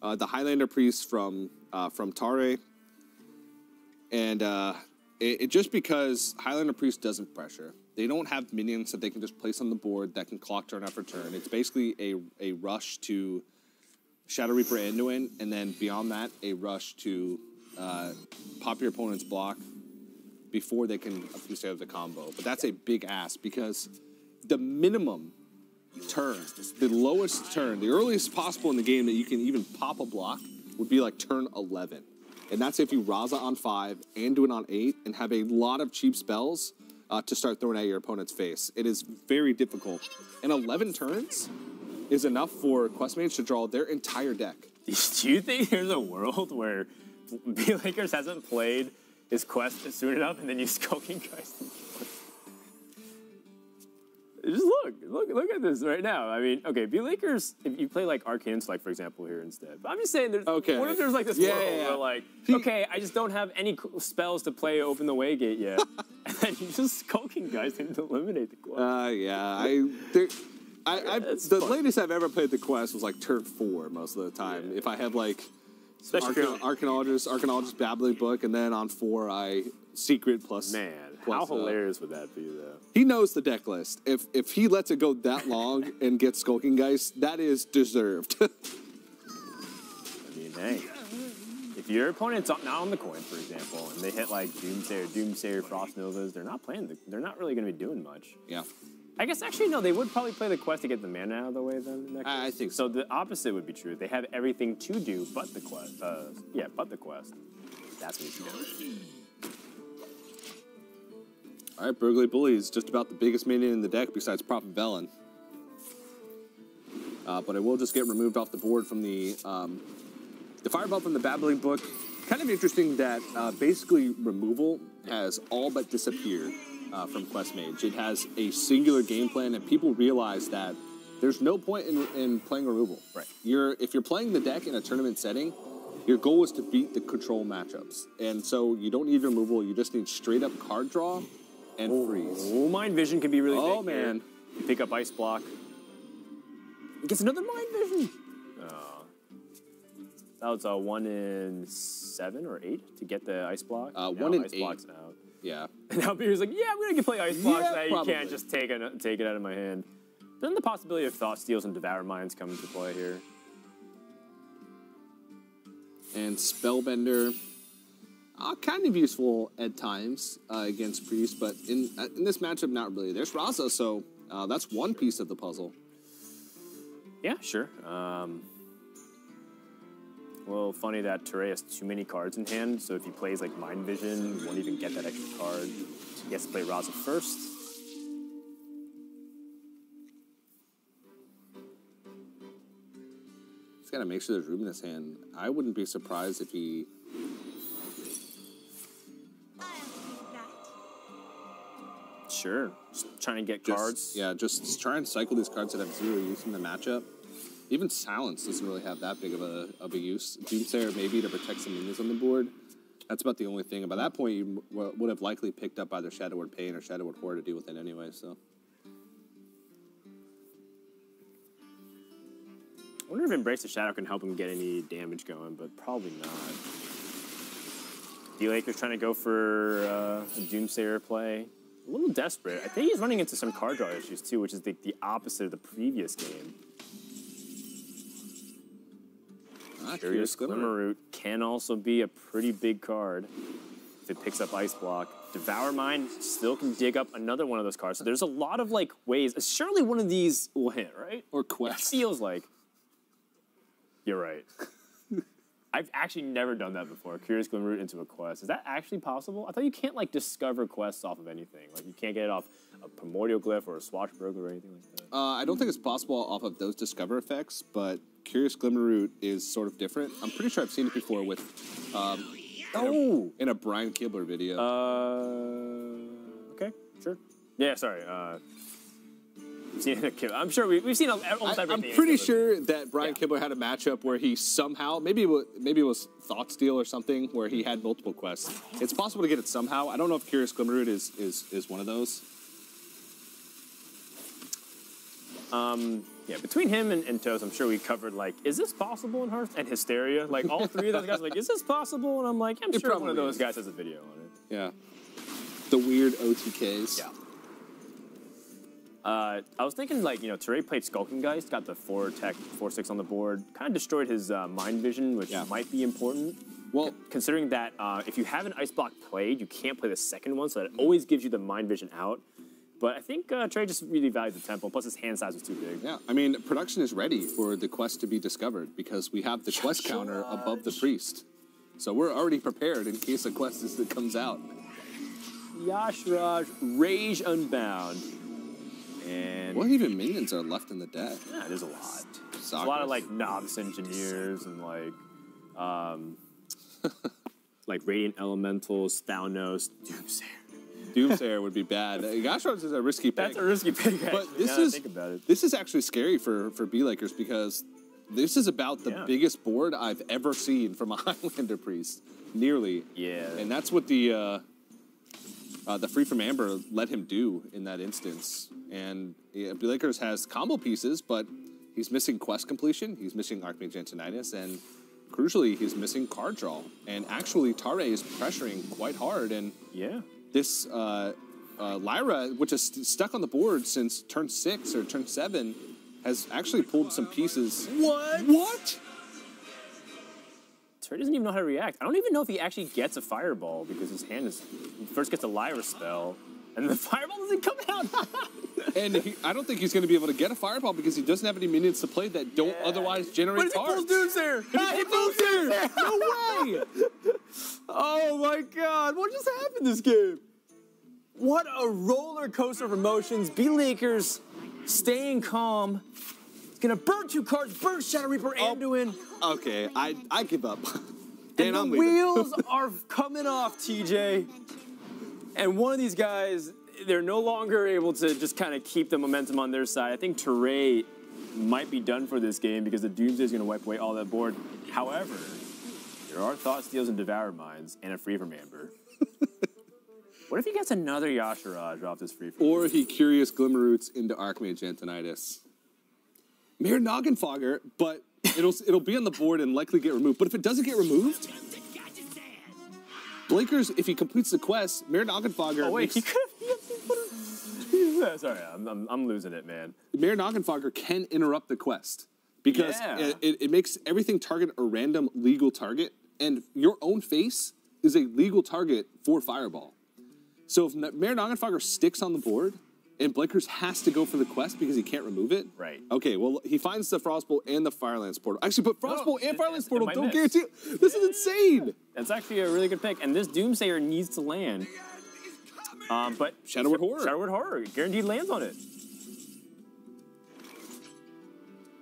the Highlander Priest from Tare. And just because Highlander Priest doesn't pressure, they don't have minions that they can just place on the board that can clock turn after turn. It's basically a rush to Shadow Reaper Anduin, and then beyond that, a rush to pop your opponent's block before they can obfuscate out the combo. But that's a big ask because the minimum turn, the lowest turn, the earliest possible in the game that you can even pop a block would be like turn 11. And that's if you Raza on 5, Anduin on 8, and have a lot of cheap spells to start throwing at your opponent's face. It is very difficult. And 11 turns is enough for Quest Mage to draw their entire deck. Do you think there's a world where B-Lakers hasn't played his quest soon enough and then you Skulking Geist? Just look at this right now. I mean, okay, B-Lakers, if you play like Arcane Select, for example, here instead. But I'm just saying, what if there's like this world where like, okay, I just don't have any spells to play Open the Waygate yet. And then you just Skulking Geist and eliminate the quest. The latest I've ever played the quest was like turn 4 most of the time. If I have like Archaeologist Babbling Book, and then on 4 I Secret plus. Man, how hilarious would that be though? He knows the deck list. If he lets it go that long and gets Skulking Geist, that is deserved. I mean, hey, if your opponent's not on the coin, for example, and they hit like Doomsayer, Frost Novas, they're not playing. They're not really going to be doing much. Yeah. I guess actually no, they would probably play the quest to get the mana out of the way then. I think so. The opposite would be true. They have everything to do but the quest. But the quest. That's what you do. All right, Burglary Bully is just about the biggest minion in the deck besides Prophet Velen. But it will just get removed off the board from the Fireball from the Babbling Book. Kind of interesting that basically removal has all but disappeared from Quest Mage. It has a singular game plan, and people realize that there's no point in playing removal. Right. If you're playing the deck in a tournament setting, your goal is to beat the control matchups. And so you don't need removal, you just need straight up card draw and freeze. Oh, Mind Vision can be really big. Oh, man. Here. You pick up Ice Block. He gets another Mind Vision. That was a 1 in 7 or 8 to get the Ice Block. 1 in 8. Ice Block's out. Yeah. And now Beer's like, yeah, I'm going to play Ice Blocks. Yeah, you can't just take it out of my hand. Then the possibility of Thought Steals and Devour Minds come into play here. And Spellbender. Kind of useful at times against Priest, but in this matchup, not really. There's Raza, so that's one piece of the puzzle. Yeah, sure. Well, funny that Tare has too many cards in hand, so if he plays like Mind Vision, he won't even get that extra card. He has to play Raza first. He's got to make sure there's room in his hand. I wouldn't be surprised if he... Sure, just trying to get cards. Yeah, just try and cycle these cards that have 0 use in the matchup. Even Silence doesn't really have that big of a use. Doomsayer maybe to protect some minions on the board. That's about the only thing. And by that point, you would have likely picked up either Shadow Word Pain or Shadow Word Horror to deal with it anyway, so. I wonder if Embrace the Shadow can help him get any damage going, but probably not. D-Laker's trying to go for a Doomsayer play. A little desperate. I think he's running into some card draw issues too, which is the opposite of the previous game. Curious Glimmerroot can also be a pretty big card if it picks up Ice Block. Devour Mind still can dig up another one of those cards. So there's a lot of like ways. Surely one of these will hit, right? Or Quest. It feels like. You're right. I've actually never done that before. Curious Glimmerroot into a quest. Is that actually possible? I thought you can't like discover quests off of anything. Like you can't get it off a Primordial Glyph or a Swashbuckler or anything like that. I don't think it's possible off of those discover effects, but Curious Glimmerroot is sort of different. I'm pretty sure I've seen it before with in a Brian Kibler video. Okay, sure. Yeah, sorry. I'm sure we've seen almost everything. I'm pretty sure that Brian Kibler had a matchup where he somehow, maybe it was Thought Steal or something, where he had multiple quests. It's possible to get it somehow. I don't know if Curious Glimmerroot is one of those. Yeah, between him and Toast, I'm sure we covered, like, is this possible in Hearthstone? And Hysteria. Like, all three of those guys are like, is this possible? And I'm like, I'm sure one of those guys has a video on it. Yeah. The weird OTKs. Yeah. I was thinking, like, Teray played Skulking Geist, got the 4-tech, 4-6 on the board, kind of destroyed his Mind Vision, which might be important. Well, considering that if you have an Ice Block played, you can't play the second one, so that always gives you the Mind Vision out. But I think Teray just really valued the tempo, plus his hand size was too big. Yeah, I mean, production is ready for the quest to be discovered because we have the quest counter above the priest. So we're already prepared in case a quest comes out. Yashraj, Rage Unbound. And what even minions are left in the deck? Yeah, there's a lot. A lot of like novice engineers and like Radiant Elementals, Thalnos, Doomsayer. Doomsayer would be bad. Yashraj is a risky pick. That's a risky pick. But this is actually scary for B-Lakers because this is about the biggest board I've ever seen from a Highlander priest, nearly. Yeah. And that's what the Free from Amber let him do in that instance. And B-Lakers has combo pieces, but he's missing quest completion, he's missing Archmage Antonidas, and crucially, he's missing card draw. And actually, Tare is pressuring quite hard. And this Lyra, which is stuck on the board since turn 6 or turn 7, has actually pulled some pieces. What? Tare doesn't even know how to react. I don't even know if he actually gets a Fireball because his hand is... He first gets a Lyra spell, and the Fireball doesn't come out. And I don't think he's going to be able to get a Fireball because he doesn't have any minions to play that don't otherwise generate cards. But he pulls Doomsayer! He pulls Doomsayer! No way! Oh my god, what just happened this game? What a roller coaster of emotions. B-Lakers staying calm. He's going to burn 2 cards, burn Shadow Reaper Anduin. Okay, I give up. And the wheels are coming off, TJ. And one of these guys, they're no longer able to just kind of keep the momentum on their side. I think Teray might be done for this game because the Doomsday is going to wipe away all that board. However, there are Thought Steals and Devoured Minds and a Free from Amber. What if he gets another Yasharaj off this Free from Amber? Or he Curious Glimmerroots into Archmage Antonidas. Mere Noggenfogger, but it'll be on the board and likely get removed. But if it doesn't get removed, Blakers, if he completes the quest, Mere Noggenfogger. Oh wait, he could have. Sorry, I'm losing it, man. Mere Noggenfogger can interrupt the quest because it makes everything target a random legal target, and your own face is a legal target for Fireball. So if Mere Noggenfogger sticks on the board, and Blakers has to go for the quest because he can't remove it. Right. Okay, well, he finds the Frostbolt and the Firelands Portal. Actually, but Frostbolt and Firelands Portal don't guarantee it. This is insane. That's actually a really good pick. And this Doomsayer needs to land. But Shadowward Horror. Shadowward Horror. Guaranteed lands on it.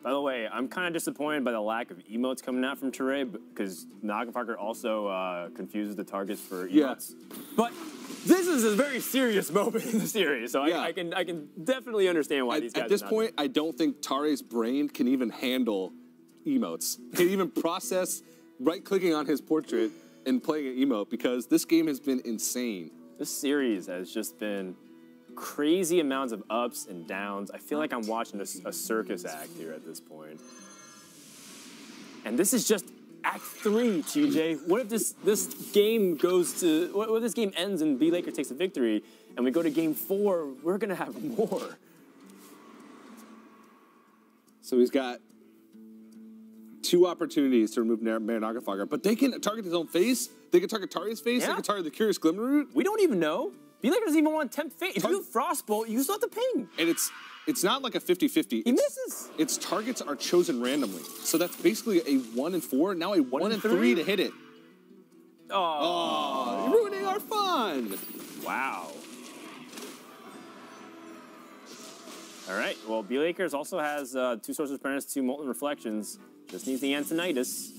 By the way, I'm kind of disappointed by the lack of emotes coming out from Teray because Noggenfogger also confuses the targets for emotes. Yeah. But this is a very serious moment in the series, so I can definitely understand why these guys. At this point, I don't think Tare's brain can even handle emotes. Can even process right-clicking on his portrait and playing an emote because this game has been insane. This series has just been crazy amounts of ups and downs. I feel like I'm watching a circus act here at this point. And this is just Act 3, TJ. What if this game goes to... What if this game ends and B-Lakers takes a victory and we go to Game 4? We're going to have more. So he's got 2 opportunities to remove Mere Noggenfogger, but they can target his own face. They can target Tari's face. They can target the Curious Glimmerroot. We don't even know. B-Lakers doesn't even want to tempt fate. If you Frostbolt, you still have to ping. And it's not like a 50-50. He misses. Its targets are chosen randomly. So that's basically a 1 and 4, now a 1 and 3 to hit it. Oh, you're ruining our fun. Wow. All right, well, B-Lakers also has 2 Sorcerer's Apprentice, 2 Molten Reflections. Just needs the Antonidas.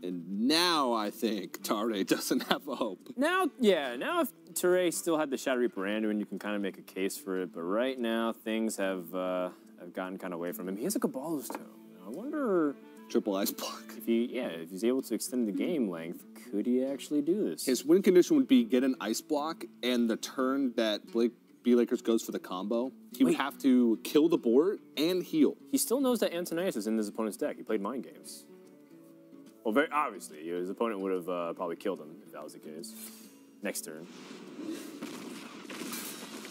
And now I think Tare doesn't have a hope. Now if Tare still had the Shadow Reaper Anduin, you can kind of make a case for it. But right now, things have gotten kind of away from him. He has a Caballo's Tome. I wonder... Triple Ice Block. If he's able to extend the game length, could he actually do this? His win condition would be get an Ice Block, and the turn that B-Lakers goes for the combo, he would have to kill the board and heal. He still knows that Antonius is in his opponent's deck. He played mind games. Well, very obviously, his opponent would have probably killed him if that was the case. Next turn.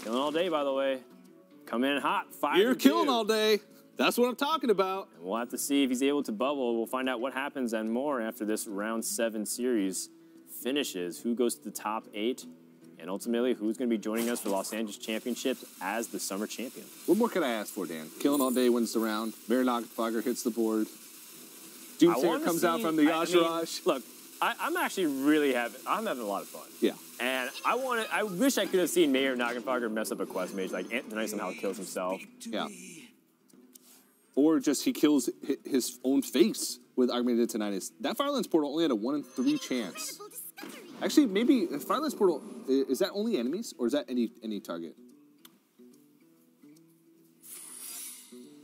Killing all day, by the way. Coming in hot. You're killing all day. That's what I'm talking about. And we'll have to see if he's able to bubble. We'll find out what happens and more after this round 7 series finishes. Who goes to the top 8? And ultimately, who's going to be joining us for Los Angeles Championship as the summer champion? What more could I ask for, Dan? Killing all day wins the round. Nagenfogger hits the board. Doomsayer comes out from the Yashirash. Look, I'm actually really having a lot of fun. Yeah. And I wish I could have seen Mayor Nagenfogger mess up a quest mage, like Antonius somehow kills himself. Yeah. Or just he kills his own face with Augmented Tinnitus. That Firelands Portal only had a 1 in 3 chance. Actually, maybe Firelands Portal, is that only enemies, or is that any target?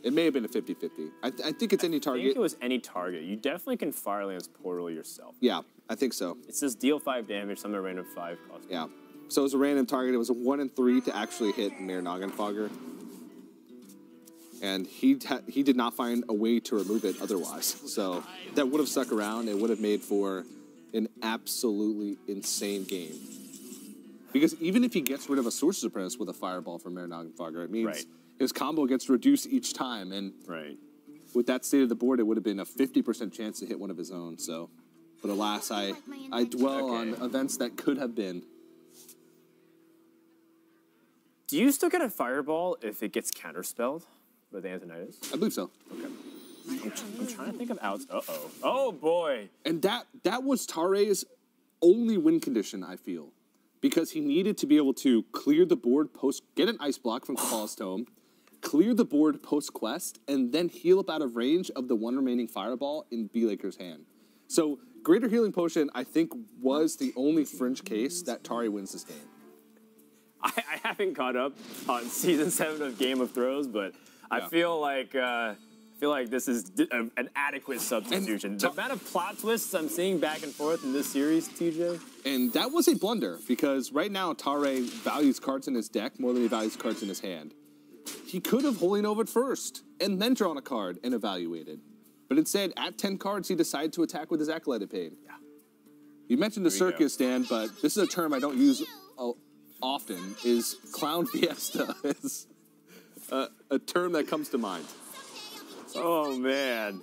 It may have been a 50-50. I think it's any target. I think it was any target. You definitely can Firelands Portal yourself. Yeah, I think so. It says deal 5 damage, some are random 5 cost. Yeah. So it was a random target. It was a 1 in 3 to actually hit Mayor Nagenfogger. And he did not find a way to remove it otherwise. So that would have stuck around. It would have made for an absolutely insane game. Because even if he gets rid of a Sorcerer's Apprentice with a Fireball from Mayor Nagenfogger, it means his combo gets reduced each time. And with that state of the board, it would have been a 50% chance to hit one of his own. So, but alas, I dwell on events that could have been. Do you still get a Fireball if it gets counterspelled with Antonius? I believe so. Okay. I'm trying to think of outs. Uh-oh. Oh, boy. And that was Tare's only win condition, I feel. Because he needed to be able to clear the board get an Ice Block from Cabala's Tome, clear the board post-quest, and then heal up out of range of the 1 remaining Fireball in B-Laker's hand. So, Greater Healing Potion, I think, was the only fringe case that Tare wins this game. I haven't caught up on Season 7 of Game of Thrones, but I feel like this is an adequate substitution. The amount of plot twists I'm seeing back and forth in this series, TJ. And that was a blunder, because right now Tare values cards in his deck more than he values cards in his hand. He could have Holy Nova'd first, and then drawn a card and evaluated. But instead, at 10 cards, he decided to attack with his Acolyte of Pain. Yeah. You mentioned the circus, Dan, but this is a term I don't use often, is Clown Fiesta. It's a term that comes to mind. Oh, man.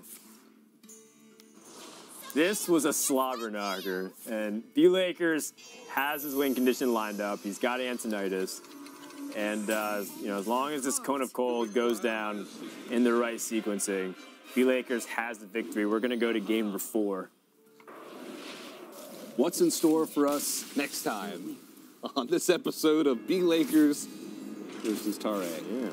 This was a slobber knocker, and B-Lakers has his win condition lined up. He's got Antonius, and as long as this Cone of Cold goes down in the right sequencing, B-Lakers has the victory. We're going to go to game number 4. What's in store for us next time on this episode of B-Lakers versus Tare? Yeah.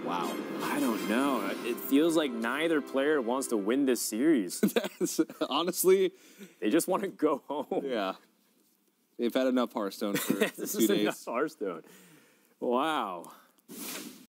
Wow. I don't know. It feels like neither player wants to win this series. Honestly, they just want to go home. Yeah. They've had enough Hearthstone for 2 days. This is enough Hearthstone. Wow.